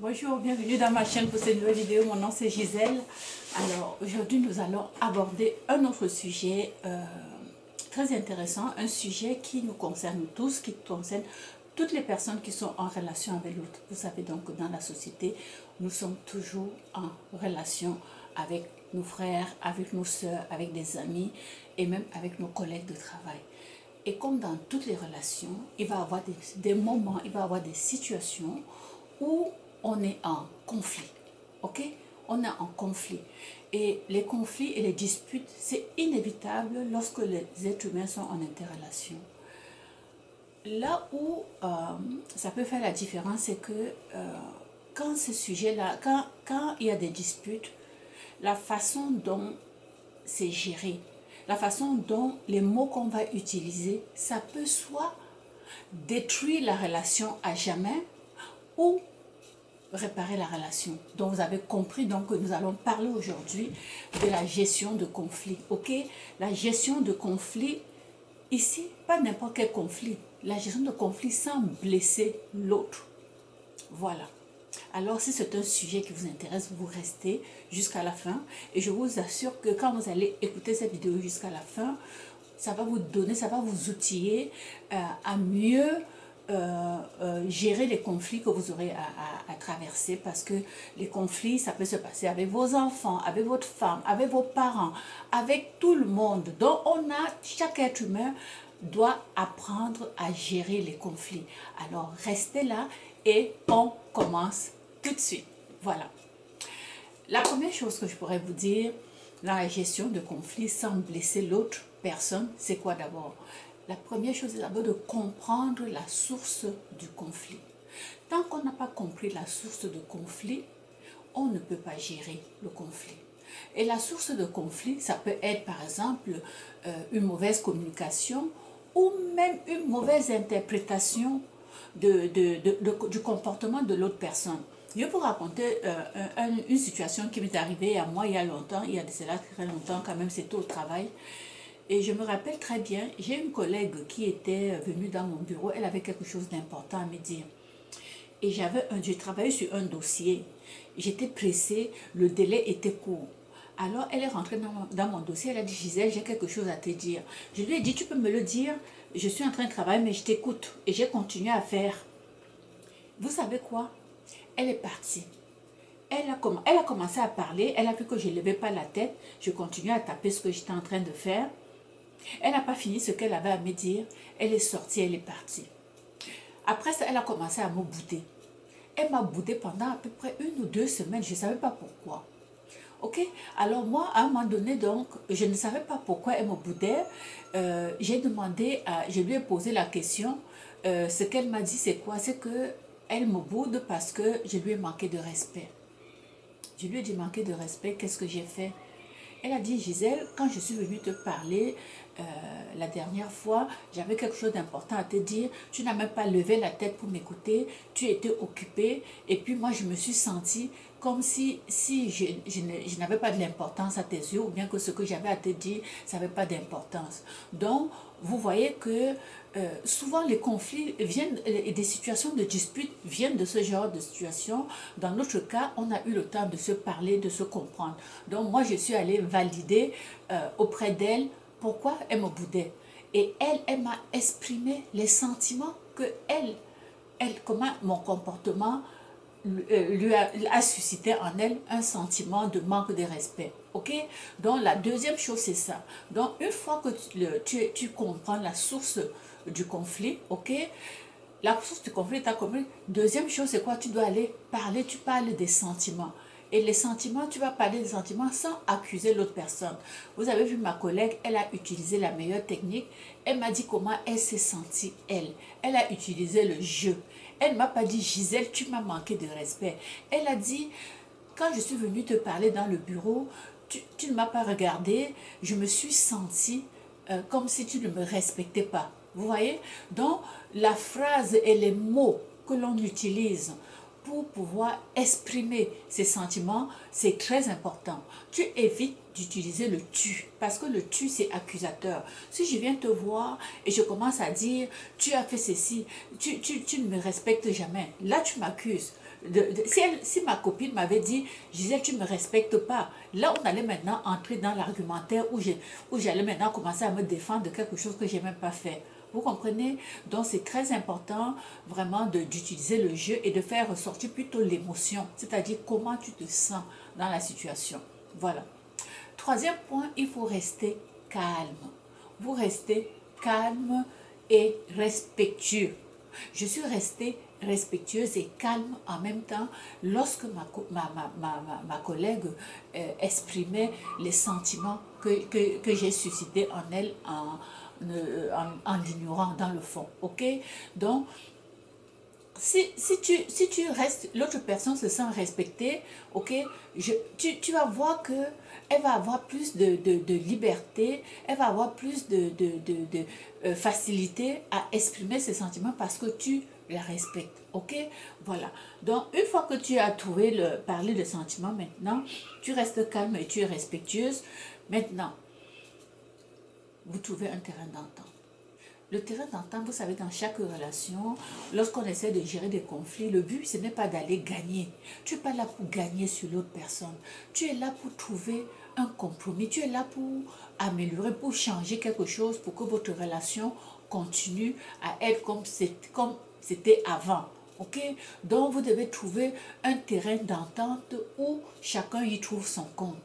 Bonjour, bienvenue dans ma chaîne pour cette nouvelle vidéo. Mon nom c'est Gisèle. Alors aujourd'hui nous allons aborder un autre sujet très intéressant, un sujet qui nous concerne tous, qui concerne toutes les personnes qui sont en relation avec l'autre. Vous savez donc que dans la société, nous sommes toujours en relation avec nos frères, avec nos sœurs, avec des amis et même avec nos collègues de travail. Et comme dans toutes les relations, il va y avoir des moments, il va y avoir des situations où on est en conflit. Ok? On est en conflit. Et les conflits et les disputes, c'est inévitable lorsque les êtres humains sont en interrelation. Là où ça peut faire la différence, c'est que quand ce sujet-là, quand il y a des disputes, la façon dont c'est géré, la façon dont les mots qu'on va utiliser, ça peut soit détruire la relation à jamais ou réparer la relation. Donc vous avez compris donc que nous allons parler aujourd'hui de la gestion de conflit. Ok? La gestion de conflit, ici, pas n'importe quel conflit. La gestion de conflit sans blesser l'autre. Voilà. Alors si c'est un sujet qui vous intéresse, vous restez jusqu'à la fin. Et je vous assure que quand vous allez écouter cette vidéo jusqu'à la fin, ça va vous donner, ça va vous outiller à mieux gérer les conflits que vous aurez à traverser, parce que les conflits, ça peut se passer avec vos enfants, avec votre femme, avec vos parents, avec tout le monde. Donc chaque être humain doit apprendre à gérer les conflits. Alors restez là et on commence tout de suite. Voilà. La première chose que je pourrais vous dire dans la gestion de conflits sans blesser l'autre personne, c'est quoi d'abord? La première chose est d'abord de comprendre la source du conflit. Tant qu'on n'a pas compris la source de conflit, on ne peut pas gérer le conflit. Et la source de conflit, ça peut être par exemple une mauvaise communication ou même une mauvaise interprétation du comportement de l'autre personne. Je vais vous raconter une situation qui m'est arrivée à moi il y a longtemps, il y a de cela très longtemps quand même, c'était au travail. Et je me rappelle très bien, j'ai une collègue qui était venue dans mon bureau, elle avait quelque chose d'important à me dire. Et je travaillais sur un dossier, j'étais pressée, le délai était court. Alors elle est rentrée dans mon dossier, elle a dit: Gisèle, j'ai quelque chose à te dire. Je lui ai dit: tu peux me le dire, je suis en train de travailler mais je t'écoute. Et j'ai continué à faire. Vous savez quoi? Elle est partie. Elle a commencé à parler, elle a vu que je ne levais pas la tête, je continuais à taper ce que j'étais en train de faire. Elle n'a pas fini ce qu'elle avait à me dire, elle est sortie, elle est partie. Après ça, elle a commencé à me bouder. Elle m'a boudé pendant à peu près 1 ou 2 semaines, je ne savais pas pourquoi. Ok? Alors moi, à un moment donné, donc, je ne savais pas pourquoi elle me boudait. Je lui ai posé la question. Ce qu'elle m'a dit, c'est quoi? C'est que elle me boude parce que je lui ai manqué de respect. Je lui ai dit: manquer de respect, qu'est-ce que j'ai fait? Elle a dit: Gisèle, quand je suis venue te parler la dernière fois, j'avais quelque chose d'important à te dire. Tu n'as même pas levé la tête pour m'écouter. Tu étais occupée. Et puis moi, je me suis sentie comme si je n'avais pas de l'importance à tes yeux, ou bien que ce que j'avais à te dire, ça n'avait pas d'importance. Donc, vous voyez que souvent les conflits viennent, et des situations de dispute viennent de ce genre de situation. Dans notre cas, on a eu le temps de se parler, de se comprendre. Donc moi, je suis allée valider auprès d'elle pourquoi elle me boudait. Et elle m'a exprimé les sentiments que comment mon comportement lui a suscité en elle un sentiment de manque de respect. Ok? Donc la deuxième chose, c'est ça. Donc une fois que tu comprends la source du conflit, ok? La source du conflit est compris. Deuxième chose, c'est quoi? Tu dois aller parler, tu parles des sentiments. Et les sentiments, tu vas parler des sentiments sans accuser l'autre personne. Vous avez vu ma collègue, elle a utilisé la meilleure technique. Elle m'a dit comment elle s'est sentie, elle. Elle a utilisé le jeu. Elle ne m'a pas dit: Gisèle, tu m'as manqué de respect. Elle a dit: quand je suis venue te parler dans le bureau, tu ne m'as pas regardé. Je me suis sentie comme si tu ne me respectais pas. Vous voyez? Donc, la phrase et les mots que l'on utilise pour pouvoir exprimer ses sentiments, c'est très important. Tu évites d'utiliser le tu, parce que le tu, c'est accusateur. Si je viens te voir et je commence à dire: tu as fait ceci, tu ne me respectes jamais, là tu m'accuses. si ma copine m'avait dit, Gisèle, tu ne me respectes pas, là on allait maintenant entrer dans l'argumentaire où j'allais maintenant commencer à me défendre de quelque chose que je n'ai même pas fait. Vous comprenez? Donc c'est très important vraiment d'utiliser le jeu et de faire ressortir plutôt l'émotion, c'est-à-dire comment tu te sens dans la situation. Voilà. Troisième point, il faut rester calme. Vous restez calme et respectueux. Je suis restée respectueuse et calme en même temps lorsque ma collègue exprimait les sentiments que j'ai suscités en elle en l'ignorant dans le fond. Ok? Donc, si tu restes, l'autre personne se sent respectée, ok, tu vas voir que elle va avoir plus de liberté, elle va avoir plus de facilité à exprimer ses sentiments parce que tu la respectes, ok, voilà. Donc, une fois que tu as trouvé parler de sentiments, maintenant, tu restes calme et tu es respectueuse. Maintenant, vous trouvez un terrain d'entente. Le terrain d'entente, vous savez, dans chaque relation, lorsqu'on essaie de gérer des conflits, le but, ce n'est pas d'aller gagner. Tu n'es pas là pour gagner sur l'autre personne. Tu es là pour trouver un compromis. Tu es là pour améliorer, pour changer quelque chose, pour que votre relation continue à être comme c'était avant. Ok? Donc, vous devez trouver un terrain d'entente où chacun y trouve son compte.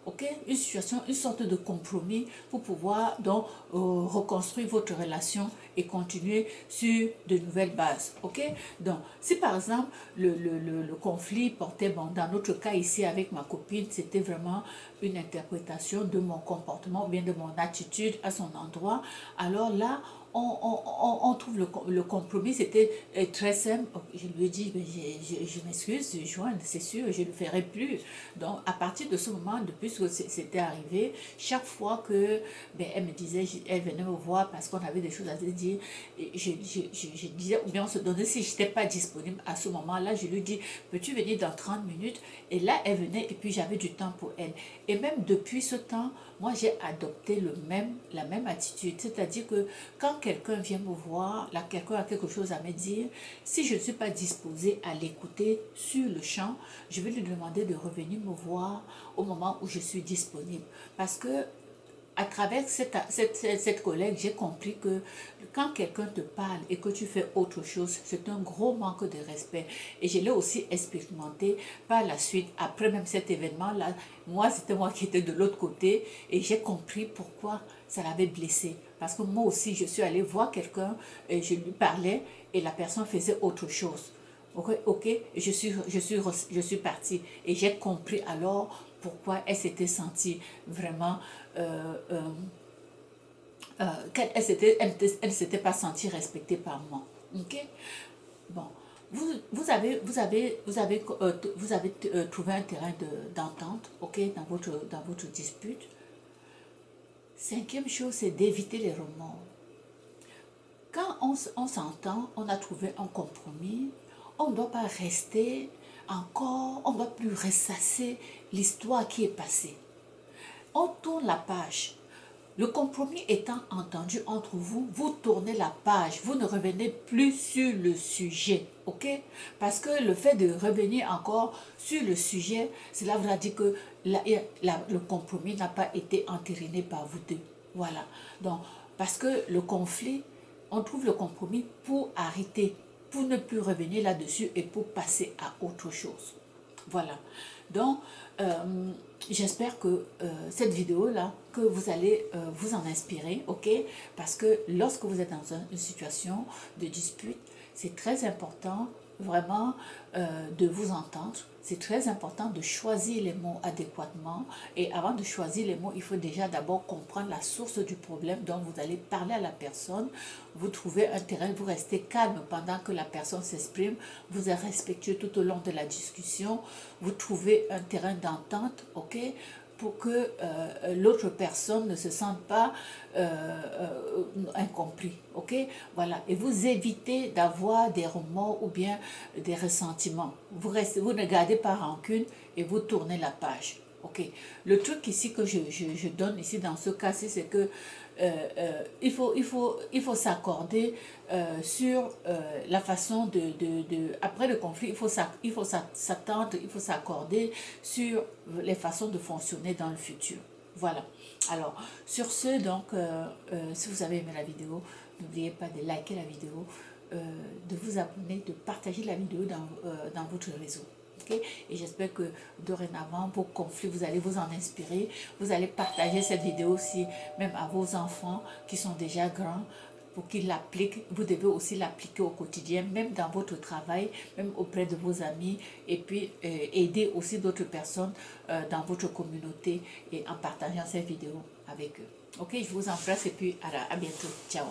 Ok, une situation, une sorte de compromis pour pouvoir donc reconstruire votre relation et continuer sur de nouvelles bases. Ok, donc si par exemple le conflit portait, bon, dans notre cas ici avec ma copine, c'était vraiment une interprétation de mon comportement, bien de mon attitude à son endroit, alors là, on trouve le compromis, c'était très simple. Je lui ai dit, je m'excuse, Joanne, c'est sûr, je ne le ferai plus. Donc, à partir de ce moment, depuis que c'était arrivé, chaque fois que elle me disait, elle venait me voir parce qu'on avait des choses à se dire, et je disais, ou bien on se donnait, si je n'étais pas disponible à ce moment-là, je lui dis, peux-tu venir dans 30 minutes? Et là, elle venait et puis j'avais du temps pour elle. Et même depuis ce temps, moi, j'ai adopté la même attitude. C'est-à-dire que quand quelqu'un vient me voir, là, quelqu'un a quelque chose à me dire, si je ne suis pas disposée à l'écouter sur le champ, je vais lui demander de revenir me voir au moment où je suis disponible. Parce que à travers cette collègue, j'ai compris que quand quelqu'un te parle et que tu fais autre chose, c'est un gros manque de respect. Et je l'ai aussi expérimenté par la suite, après même cet événement-là. Moi, c'était moi qui étais de l'autre côté et j'ai compris pourquoi ça l'avait blessé. Parce que moi aussi, je suis allée voir quelqu'un et je lui parlais et la personne faisait autre chose. Ok, je suis partie et j'ai compris alors pourquoi elle s'était sentie vraiment qu'elle elle ne s'était pas sentie respectée par moi. Ok, bon, vous avez trouvé un terrain d'entente, ok, dans votre dispute. Cinquième chose, c'est d'éviter les remords. Quand on s'entend, on a trouvé un compromis, on ne doit pas rester encore, on ne doit plus ressasser l'histoire qui est passée. On tourne la page. Le compromis étant entendu entre vous, vous tournez la page, vous ne revenez plus sur le sujet, ok? Parce que le fait de revenir encore sur le sujet, cela voudra dire que le compromis n'a pas été entériné par vous deux. Voilà. Donc, parce que le conflit, on trouve le compromis pour arrêter, pour ne plus revenir là-dessus et pour passer à autre chose. Voilà. Donc, j'espère que cette vidéo-là, que vous allez vous en inspirer, ok? Parce que lorsque vous êtes dans une situation de dispute, c'est très important vraiment de vous entendre. C'est très important de choisir les mots adéquatement. Et avant de choisir les mots, il faut déjà d'abord comprendre la source du problème. Donc, vous allez parler à la personne. Vous trouvez un terrain, vous restez calme pendant que la personne s'exprime. Vous êtes respectueux tout au long de la discussion. Vous trouvez un terrain d'entente, ok? Pour que l'autre personne ne se sente pas incompris, ok? Voilà, et vous évitez d'avoir des remords ou bien des ressentiments. Vous ne gardez pas rancune et vous tournez la page, ok? Le truc ici que je donne ici dans ce cas-ci, c'est que il faut s'accorder sur la façon après le conflit, il faut s'attendre, il faut s'accorder sur les façons de fonctionner dans le futur. Voilà. Alors, sur ce, donc, si vous avez aimé la vidéo, n'oubliez pas de liker la vidéo, de vous abonner, de partager la vidéo dans votre réseau. Okay? Et j'espère que dorénavant, vos conflits, vous allez vous en inspirer. Vous allez partager cette vidéo aussi, même à vos enfants qui sont déjà grands, pour qu'ils l'appliquent. Vous devez aussi l'appliquer au quotidien, même dans votre travail, même auprès de vos amis, et puis aider aussi d'autres personnes dans votre communauté et en partageant cette vidéo avec eux. Ok, je vous embrasse et puis à bientôt. Ciao.